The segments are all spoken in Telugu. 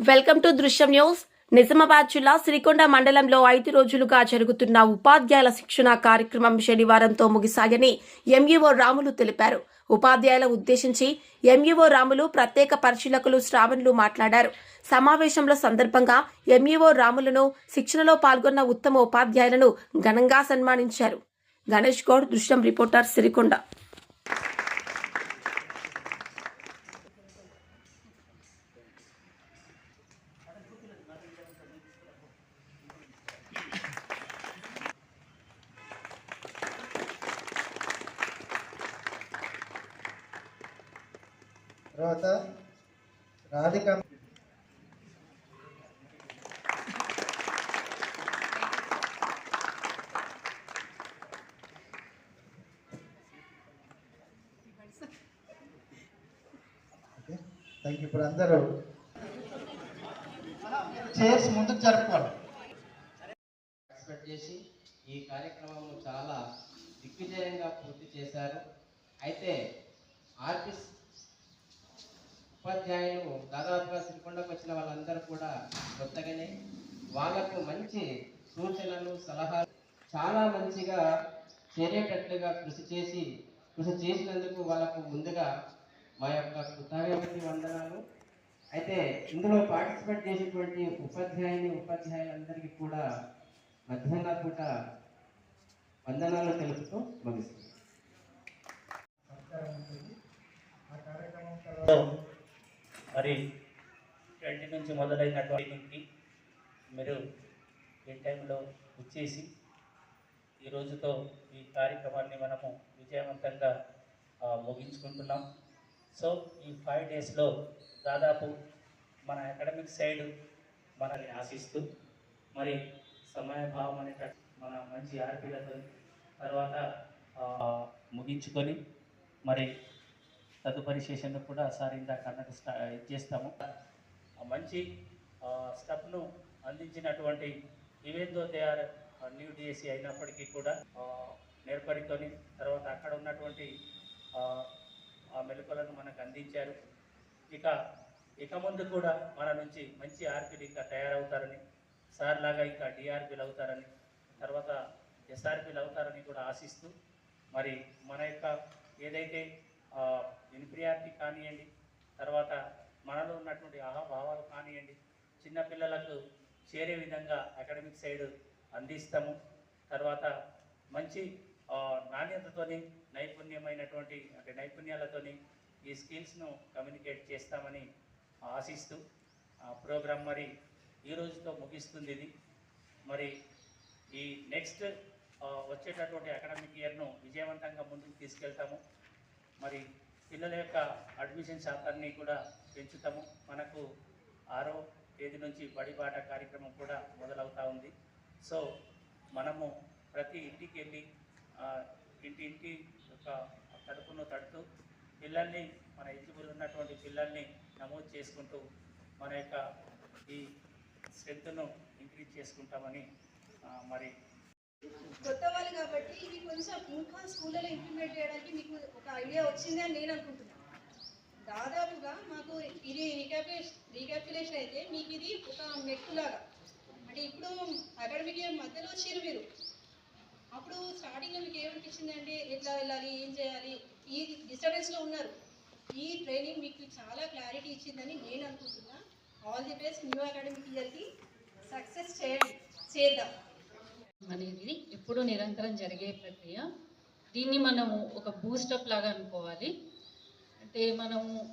వెల్కమ్ టు దృశ్యం న్యూస్. నిజామాబాద్ జిల్లా సిరికొండ మండలంలో 5 రోజులుగా జరుగుతున్న ఉపాధ్యాయుల శిక్షణ కార్యక్రమం శనివారంతో ముగిసాగని ఎంఈఓ రాములు తెలిపారు. ఉపాధ్యాయుల ఉద్దేశించి ఎంఈఓ రాములు ప్రత్యేక పరిశీలకులు శ్రావణులు మాట్లాడారు. సమావేశంలో సందర్భంగా ఎంఈఓ రాములను శిక్షణలో పాల్గొన్న ఉత్తమ ఉపాధ్యాయులను ఘనంగా సన్మానించారు. గణేష్ గౌడ్, దృశ్యం రిపోర్టర్, సిరికొండ. తర్వాత రాధిక థ్యాంక్ యూ. ఇప్పుడు అందరూ చైర్స్ ముందుకు జరుపుకోవాలి. ఎక్స్పెక్ట్ చేసి ఈ కార్యక్రమం చాలా దిగ్విజయంగా పూర్తి చేశారు. అయితే ఆర్టిస్ట్ ఉపాధ్యాయులు దాదాపుగా సిరికొండకు వచ్చిన వాళ్ళందరూ కూడా కొత్తగానే వాళ్ళకు మంచి సూచనలు సలహాలు చాలా మంచిగా చేరేటట్లుగా కృషి చేసినందుకు వాళ్ళకు ముందుగా మా యొక్క కృతజ్ఞత వందనాలు. అయితే ఇందులో పార్టిసిపేట్ చేసేటువంటి ఉపాధ్యాయులందరికీ కూడా మధ్యాహ్న పూట వందనాలు తెలుపుతూ ముగిస్తుంది. మరి 20 నుంచి మొదలైనటువంటి మీరు ఈ టైంలో వచ్చేసి ఈ రోజుతో ఈ కార్యక్రమాన్ని మనము విజయవంతంగా ముగించుకుంటున్నాం. సో ఈ 5 డేస్లో దాదాపు మన అకాడమిక్ సైడ్ మనల్ని ఆశిస్తూ మరి సమయభావం అనేటట్టు మన మంచి ఆర్పీలతో తర్వాత ముగించుకొని మరి తదుపరి సెషన్లో కూడా సార్ ఇందాక అన్నట్టు చేస్తాము. మంచి స్టెప్ను అందించినటువంటి ఈవెందో దే ఆర్ న్యూ డిఎస్సి అయినప్పటికీ కూడా నేర్పరితోని తర్వాత అక్కడ ఉన్నటువంటి ఆ మెలకువలను మనకు అందించారు. ఇక ముందు కూడా మన నుంచి మంచి ఆర్పీలు ఇంకా తయారవుతారని, సార్ లాగా ఇంకా డిఆర్పీలు అవుతారని, తర్వాత ఎస్ఆర్పీలు అవుతారని కూడా ఆశిస్తూ మరి మన యొక్క ఏదైతే ఇన్ఫీరియారిటీ కానివ్వండి, తర్వాత మనలో ఉన్నటువంటి అహాభావాలు కానివ్వండి, చిన్నపిల్లలకు చేరే విధంగా అకాడమిక్ సైడ్ అందిస్తాము. తర్వాత మంచి నాణ్యతతోని నైపుణ్యాలతోని ఈ స్కిల్స్ను కమ్యూనికేట్ చేస్తామని ఆశిస్తూ ప్రోగ్రాం మరి ఈ రోజుతో ముగిస్తుంది. ఇది మరి ఈ నెక్స్ట్ వచ్చేటటువంటి అకాడమిక్ ఇయర్ను విజయవంతంగా ముందుకు తీసుకెళ్తాము. మరి పిల్లల యొక్క అడ్మిషన్ శాతాన్ని కూడా పెంచుతాము. మనకు 6వ తేదీ నుంచి బడిబాట కార్యక్రమం కూడా మొదలవుతూ ఉంది. సో మనము ప్రతి ఇంటికి వెళ్ళి ఇంటి యొక్క తలుపును తడుతూ పిల్లల్ని, మన ఎలిజిబుల్ ఉన్నటువంటి పిల్లల్ని నమోదు చేసుకుంటూ మన యొక్క ఈ స్ట్రెంత్ను ఇంక్రీజ్ చేసుకుంటామని మరి కొత్త వాళ్ళు కాబట్టి ఇది కొంచెం ఇంకా స్కూళ్ళలో ఇంప్లిమెంట్ చేయడానికి మీకు ఒక ఐడియా వచ్చింది అని నేను అనుకుంటున్నాను. దాదాపుగా మాకు ఇది రీక్యాప్యులేషన్ అయితే మీకు ఇది ఒక మెట్టులాగా, అంటే ఇప్పుడు అకాడమిక్ ఇయర్ మధ్యలో వచ్చారు మీరు, అప్పుడు స్టార్టింగ్లో మీకు ఏమనిపించింది అంటే ఎట్లా వెళ్ళాలి, ఏం చేయాలి, ఈ డిస్టర్బెన్స్లో ఉన్నారు. ఈ ట్రైనింగ్ మీకు చాలా క్లారిటీ ఇచ్చిందని నేను అనుకుంటున్నా. All the best. New academic ఇయర్కి సక్సెస్ చేద్దాం అనేది ఎప్పుడూ నిరంతరం జరిగే ప్రక్రియ. దీన్ని మనము ఒక బూస్టప్ లాగా అనుకోవాలి. అంటే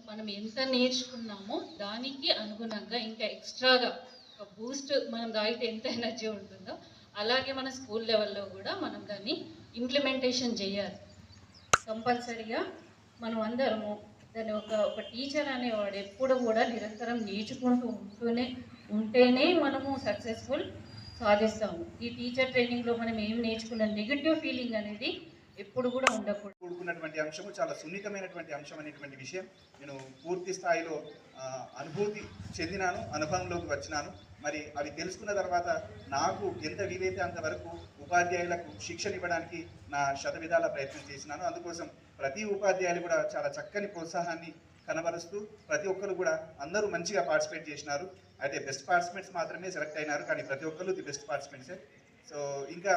మనం ఎంత నేర్చుకున్నామో దానికి అనుగుణంగా ఇంకా ఎక్స్ట్రాగా ఒక బూస్ట్ మనం తాగితే ఎంత ఎనర్జీ ఉంటుందో అలాగే మన స్కూల్ లెవెల్లో కూడా మనం దాన్ని ఇంప్లిమెంటేషన్ చేయాలి. కంపల్సరీగా మనం అందరము దాన్ని ఒక టీచర్ అనేవాడు ఎప్పుడు కూడా నిరంతరం నేర్చుకుంటూ ఉంటేనే మనము సక్సెస్ఫుల్ సాధిస్తాము. ఈ టీచర్ ట్రైనింగ్లో మనం ఏం నేర్చుకున్న నెగిటివ్ ఫీలింగ్ అనేది ఎప్పుడు కూడా ఉండకూడదు. కూడుకున్నటువంటి అంశము చాలా సున్నితమైనటువంటి అంశం అనేటువంటి విషయం నేను పూర్తి స్థాయిలో అనుభూతి చెందినాను, అనుభవంలోకి వచ్చినాను. మరి అవి తెలుసుకున్న తర్వాత నాకు ఎంత వీలైతే అంతవరకు ఉపాధ్యాయులకు శిక్షణ ఇవ్వడానికి నా శతవిధాల ప్రయత్నం చేసినాను. అందుకోసం ప్రతి ఉపాధ్యాయులు కూడా చాలా చక్కని ప్రోత్సాహాన్ని కనబరుస్తూ ప్రతి ఒక్కరు కూడా అందరూ మంచిగా పార్టిసిపేట్ చేసినారు. అయితే బెస్ట్ పార్టిసిపెంట్స్ మాత్రమే సెలెక్ట్ అయినారు, కానీ ప్రతి ఒక్కరు ది బెస్ట్ పార్టిసిపెంట్సే. సో ఇంకా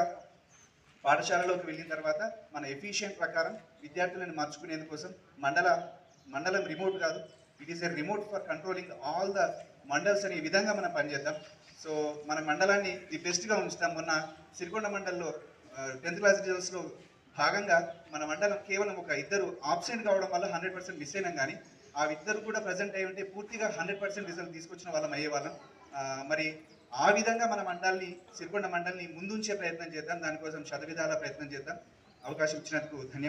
పాఠశాలలోకి వెళ్ళిన తర్వాత మన ఎఫిషియెంట్ ప్రకారం విద్యార్థులను మార్చుకునేందుకోసం మండలం రిమోట్ కాదు, it is a remote for controlling all the mandals అనే విధంగా మనం పనిచేద్దాం. సో మన మండలాన్ని ది బెస్ట్గా ఉంచుతాం. మొన్న సిరికొండ మండలంలో 10th క్లాస్ రిజల్ట్స్లో భాగంగా మన మండలం కేవలం ఒక ఇద్దరు ఆబ్సెంట్ కావడం వల్ల 100% మిస్ అయినాం, కానీ ఆ ఇద్దరు కూడా ప్రజెంట్ అయి ఉంటే పూర్తిగా 100% రిజల్ట్ తీసుకొచ్చిన వాళ్ళం అయ్యేవాళ్ళం. మరి ఆ విధంగా మన సిరికొండ మండలిని ముందుంచే ప్రయత్నం చేద్దాం, దానికోసం శతవిధాల ప్రయత్నం చేద్దాం. అవకాశం ఇచ్చినందుకు ధన్యవాదాలు.